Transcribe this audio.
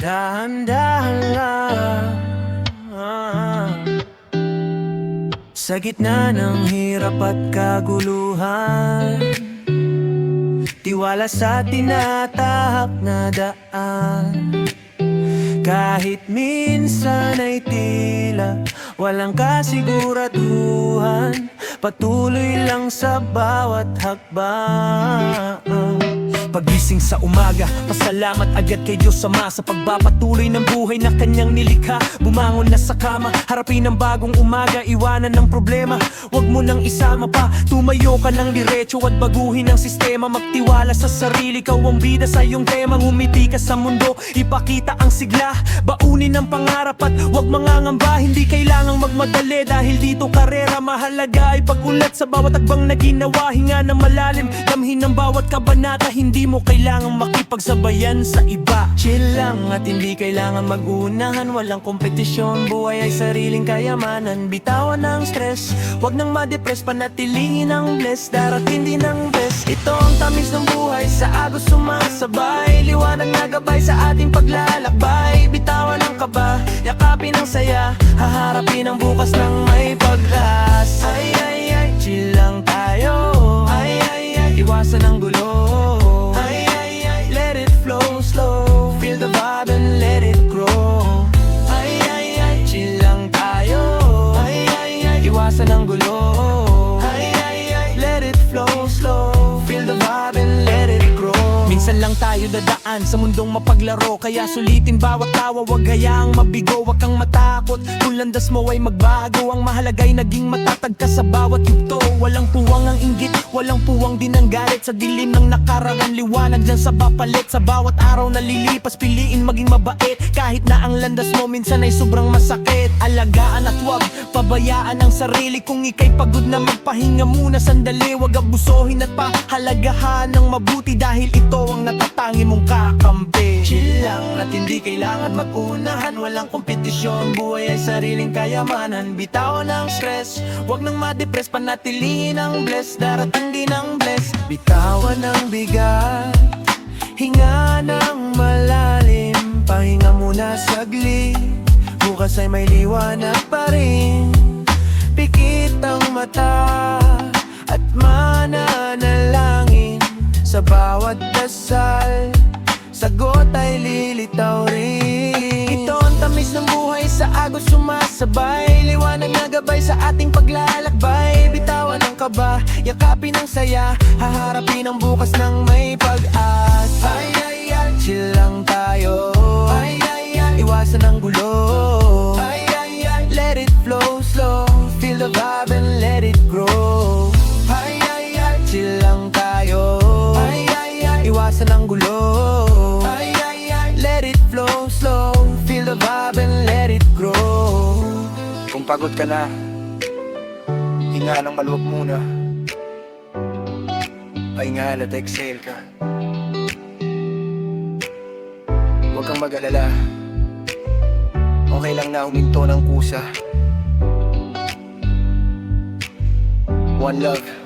Dahan-dahan lang. Sa gitna ng hirap at kaguluhan, tiwala sa tinatahak na daan. Kahit minsan ay tila walang kasiguraduhan, patuloy lang sa bawat hakbang. Pagising sa umaga, pasalamat agad kay Diyos Ama sa pagpapatuloy ng buhay na kanyang nilikha. Bumangon na sa kama, harapin ang bagong umaga, iwanan ng problema, wag mo nang isama pa. Tumayo ka ng diretso at baguhin ang sistema. Magtiwala sa sarili, ikaw ang bida sa iyong tema. Ngumiti ka sa mundo, ipakita ang sigla, baunin ang pangarap at wag mangangamba. Hindi kailangang magmadali dahil dito karera. Mahalaga ay pagulat sa bawat akbang na ginawa. Hinga na malalim, damhin ang bawat kabanata. Hindi mo kailangang makipagsabayan sa iba. Chill lang at hindi kailangan magunahan. Walang kompetisyon, buhay ay sariling kayamanan. Bitawan ang stress, wag nang ma-depress, panatilihin ang bless. Darating din ang best, ito ang tamis ng buhay. Sa agos sumasabay, liwanag na gabay sa ating paglalakbay. Bitawan ang kaba, yakapin ang saya, haharapin ang bukas ng may pag-asa. Ay ay ay, chill lang tayo. Ay ay ay, iwasan ang gulo. Slow, feel the vibe and let it grow. Ay, ay, ay, chill lang tayo. Ay, ay, ay, iwasan ang gulo. Ay, ay, ay, let it flow slow, feel the vibe and let it grow. Minsan lang tayo dadaan sa mundong mapaglaro, kaya sulitin bawat tawa, wag hayaang mabigo. Wag kang matakot kung landas mo ay magbago. Ang mahalaga'y naging matatag ka sa bawat yugto. Walang puwang ang inggit, walang puwang din ang galit. Sa dilim ng nakarangan, liwanag dyan sa bapalit. Sa bawat araw na lilipas, piliin maging mabait. Kahit na ang landas mo minsan ay sobrang masakit. Alagaan at wag pabayaan ang sarili. Kung ika'y pagod na, magpahinga muna sandali. Wag abusohin at pahalagahan ng mabuti, dahil ito ang natatangi mong kakampi. Chill lang at hindi kailangan mag-unahan. Walang kompetisyon, buhay ay sariling kayamanan. Bitawan ang stress, wag nang ma-depress, panatilihin ang bless. Darating din ang bless, bitawan ang bigat, hinga ng malalim, pahinga muna saglit. Bukas ay may liwanag pa rin. Pikit ang mata at mananalangin. Sa bawat dasal, sagot ay lilitaw rin. Ito ang tamis ng buhay, sa agos sumasabay, liwanag na gabay sa ating paglalakbay. Bitawan ang kaba, yakapin ang saya, haharapin ang bukas ng may pag-asa. Ay ay ay, chill lang tayo. Ay ay ay, iwasan ang gulo. Ay ay ay, let it flow slow, feel the vibe and let it grow. Ay ay ay, chill lang tayo. Ay ay ay, iwasan ang gulo. Ay ay ay, let it flow slow, feel the vibe and let it grow. Kung pagod ka na, hinga ng maluwag muna. Pahinga at exhale ka. Huwag kang mag-alala, okay lang na huminto ng kusa. One love.